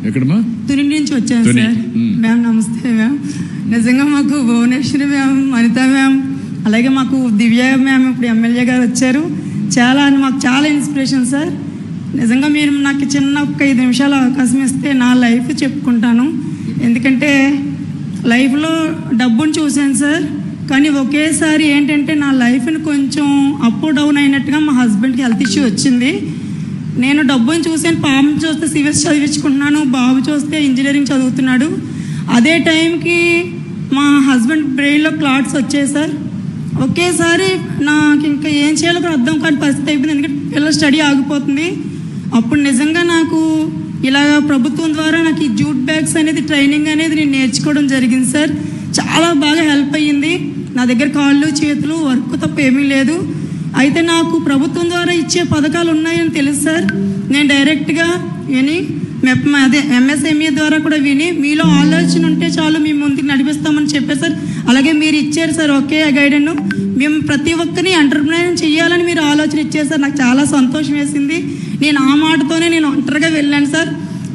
ఎక్కడమ్మా? తుని నుంచి వచ్చాను సార్. మ్యామ్ నమస్తే మ్యామ్. నిజంగా మాకు భువనేశ్వరి మ్యామ్, అనిత మ్యామ్, అలాగే మాకు దివ్య మ్యామ్ ఇప్పుడు ఎమ్మెల్యే గారు వచ్చారు. మాకు చాలా ఇన్స్పిరేషన్ సార్. నిజంగా మీరు నాకు చిన్న ఒక 5 నిమిషాలు అవకాశం ఇస్తే నా లైఫ్ చెప్పుకుంటాను. ఎందుకంటే లైఫ్లో డబ్బును చూశాను సార్, కానీ ఒకేసారి ఏంటంటే నా లైఫ్ని కొంచెం అప్ డౌన్ అయినట్టుగా మా హస్బెండ్కి హెల్త్ ఇష్యూ వచ్చింది. నేను డబ్బుని చూసాను. పాపం చూస్తే సివిల్స్ చదివించుకుంటున్నాను, బాబు చూస్తే ఇంజనీరింగ్ చదువుతున్నాడు. అదే టైంకి మా హస్బెండ్ బ్రెయిన్లో క్లాట్స్ వచ్చాయి సార్. ఒకేసారి నాకు ఇంకా ఏం చేయాలో కూడా అర్థం కాని పరిస్థితి అయిపోయింది. ఎందుకంటే పిల్లల స్టడీ ఆగిపోతుంది. అప్పుడు నిజంగా నాకు ఇలాగ ప్రభుత్వం ద్వారా నాకు ఈ జూట్ బ్యాగ్స్ అనేది ట్రైనింగ్ అనేది నేను నేర్చుకోవడం జరిగింది సార్. చాలా బాగా హెల్ప్ అయ్యింది. నా దగ్గర కాళ్ళు చేతులు వర్క్ తప్ప ఏమీ లేదు. అయితే నాకు ప్రభుత్వం ద్వారా ఇచ్చే పథకాలు ఉన్నాయని తెలుసు సార్. నేను డైరెక్ట్గా విని ఎంఎస్ఎంఈ ద్వారా కూడా విని మీలో ఆలోచన ఉంటే చాలు మేము ముందుకు నడిపిస్తామని చెప్పారు సార్. అలాగే మీరు ఇచ్చారు సార్ ఓకే గైడెన్. మేము ప్రతి ఒక్కరిని ఎంటర్ప్రైనర్ చేయాలని మీరు ఆలోచన ఇచ్చారు సార్. నాకు చాలా సంతోషం వేసింది. నేను ఆ మాటతోనే నేను ఒంటరిగా వెళ్ళాను సార్.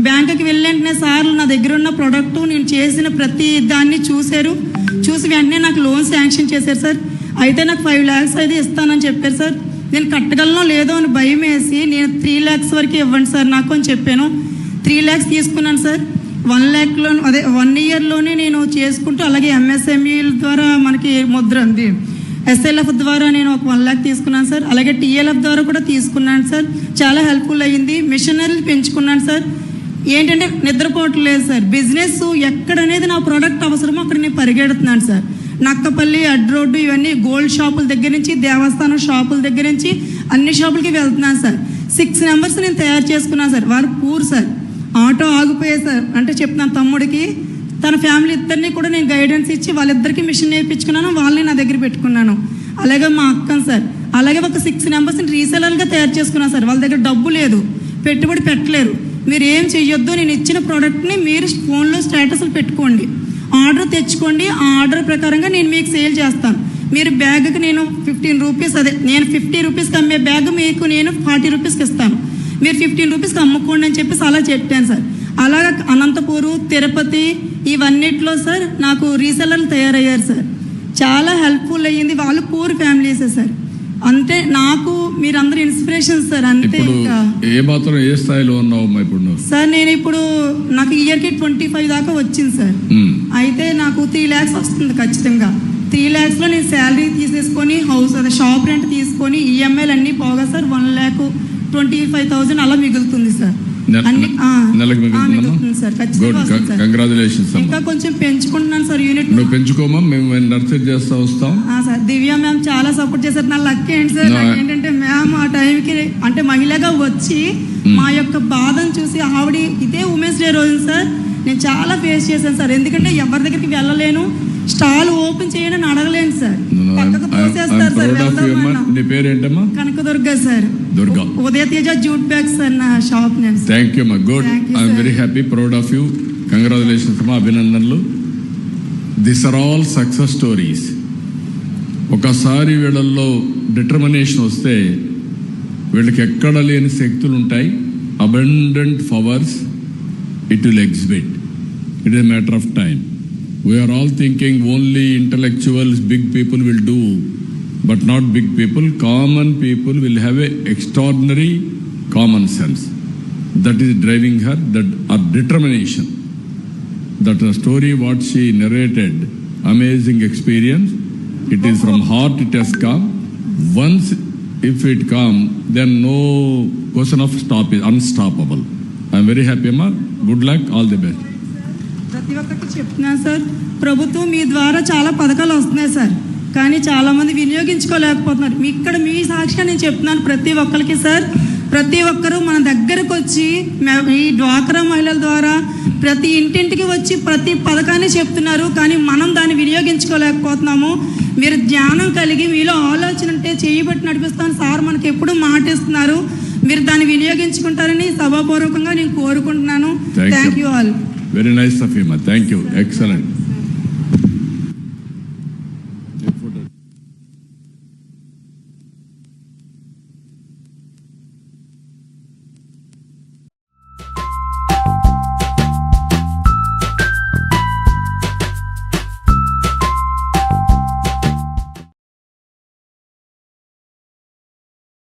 బ్యాంకుకి వెళ్ళంటనే సార్ నా దగ్గర ఉన్న ప్రోడక్ట్ నేను చేసిన ప్రతి దాన్ని చూశారు. చూసి వెంటనే నాకు లోన్ శాంక్షన్ చేశారు సార్. అయితే నాకు 5 lakhs అయితే ఇస్తానని చెప్పారు సార్. నేను కట్టగలనో లేదో అని భయం వేసి నేను 3 lakhs వరకు ఇవ్వండి సార్ నాకు అని చెప్పాను. 3 lakhs తీసుకున్నాను సార్. 1 lakhలో 1 yearలోనే నేను చేసుకుంటూ, అలాగే ఎంఎస్ఎంఈల ద్వారా మనకి ముద్ర ఉంది, ఎస్ఎల్ఎఫ్ ద్వారా నేను ఒక 1 lakh తీసుకున్నాను సార్. అలాగే టీఎల్ఎఫ్ ద్వారా కూడా తీసుకున్నాను సార్. చాలా హెల్ప్ఫుల్ అయ్యింది. మిషనరీలు పెంచుకున్నాను సార్. ఏంటంటే నిద్రపోవట్లేదు సార్. బిజినెస్ ఎక్కడనేది నా ప్రోడక్ట్ అవసరమో అక్కడ నేను పరిగెడుతున్నాను సార్. నక్కపల్లి, అడ్ రోడ్డు, ఇవన్నీ గోల్డ్ షాపుల దగ్గర నుంచి దేవస్థానం షాపుల దగ్గర నుంచి అన్ని షాపులకి వెళ్తున్నాను సార్. 6 numbers నేను తయారు చేసుకున్నాను సార్. వారు పూర్ సార్. ఆటో ఆగిపోయాయి సార్. అంటే చెప్తున్నాను తమ్ముడికి, తన ఫ్యామిలీ ఇద్దరిని కూడా నేను గైడెన్స్ ఇచ్చి వాళ్ళిద్దరికి మిషన్ నేర్పించుకున్నాను. వాళ్ళని నా దగ్గర పెట్టుకున్నాను. అలాగే మా అక్కను సార్. అలాగే ఒక 6 numbers రీసెలర్గా తయారు చేసుకున్నాను సార్. వాళ్ళ దగ్గర డబ్బు లేదు, పెట్టుబడి పెట్టలేరు. మీరు ఏం చెయ్యొద్దు, నేను ఇచ్చిన ప్రోడక్ట్ని మీరు ఫోన్లో స్టేటస్లు పెట్టుకోండి, ఆర్డర్ తెచ్చుకోండి. ఆ ఆర్డర్ ప్రకారంగా నేను మీకు సేల్ చేస్తాను. మీరు బ్యాగ్కి నేను 15 rupees, నేను 50 rupeesకి అమ్మే బ్యాగ్ మీకు నేను 40 rupeesకి ఇస్తాను. మీరు 15 rupeesకి అమ్ముకోండి అని చెప్పేసి అలా చెప్పాను సార్. అలాగా అనంతపూరు, తిరుపతి ఇవన్నిట్లో సార్ నాకు రీసెలర్లు తయారయ్యారు సార్. చాలా హెల్ప్ఫుల్ అయ్యింది. వాళ్ళు పూర్ ఫ్యామిలీసే సార్. అంటే నాకు మీరందరూ ఇన్స్పిరేషన్ సార్. అంతే. ఏ స్థాయిలో ఉన్నావు ఇప్పుడు సార్? నేను ఇప్పుడు నాకు ఇయర్కి 25 దాకా వచ్చింది సార్. అయితే నాకు 3 lakhs వస్తుంది ఖచ్చితంగా. 3 lakhsలో నేను శాలరీ తీసేసుకొని షాప్ రెంట్ తీసుకొని ఈఎంఐలు అన్నీ పోగా సార్ 1,25,000 అలా మిగులుతుంది సార్. ఇంకా కొంచెం పెంచుకుంటున్నాను సార్ యూనిట్. పెంచుకోమా, మేము నర్సరీ చేస్తా వస్తాం సార్. దివ్య మ్యామ్ చాలా సపోర్ట్ చేశారు. నా లక్ ఏంటి సార్, ఏంటంటే మ్యామ్ ఆ టైంకి అంటే మహిళగా వచ్చి మా యొక్క బాధను చూసి ఆవిడ ఇదే ఉమెన్స్ డే రోజు సార్ నేను చాలా ఫేస్ చేశాను సార్. ఎందుకంటే ఎవరి దగ్గరికి వెళ్ళలేను, స్టాల్ ఓపెన్ చేయని అడగలేను సార్. పక్కకు తోసేస్తారు సార్. నీ పేరు ఏంటమ్మా? Kanakadurga sir. Durga. Udaya Teja jute bags sir నా షాప్ నేమ్. థ్యాంక్ యూ అమ్మా. Good. I'm very happy, proud of you. Congratulations అమ్మా, అభినందనలు. This are all success stories. ఒకసారి వీళ్ళల్లో డిటర్మినేషన్ వస్తే వీళ్ళకి ఎక్కడ లేని శక్తులు ఉంటాయి. Abundant powers it will exhibit. It is matter of time. We are all thinking only intellectuals, big people will do, but not big people. Common people will have a extraordinary common sense. That is driving her, that her determination. That the story what she narrated, amazing experience. It is from heart it has come. Once if it come, then no question of stop is unstoppable. I am very happy, Amma. Good luck, all the best. ప్రతి ఒక్కరికి చెప్తున్నాను sir. ప్రభుత్వం మీ ద్వారా చాలా పథకాలు వస్తున్నాయి sir, కానీ చాలామంది వినియోగించుకోలేకపోతున్నారు. ఇక్కడ మీ సాక్షిగా నేను చెప్తున్నాను ప్రతి ఒక్కరికి సార్. ప్రతి ఒక్కరూ మన దగ్గరకు వచ్చి ఈ డ్వాక్రా మహిళల ద్వారా ప్రతి ఇంటింటికి వచ్చి ప్రతి పథకాన్ని చెప్తున్నారు, కానీ మనం దాన్ని వినియోగించుకోలేకపోతున్నాము. మీరు జ్ఞానం కలిగి మీలో ఆలోచన ఉంటే చేయబట్టి నడిపిస్తాను సార్ మనకి ఎప్పుడు మాటిస్తున్నారు. మీరు దాన్ని వినియోగించుకుంటారని సభాపూర్వకంగా నేను కోరుకుంటున్నాను. Thank you all. Very nice of you, ma. Thank you. Excellent.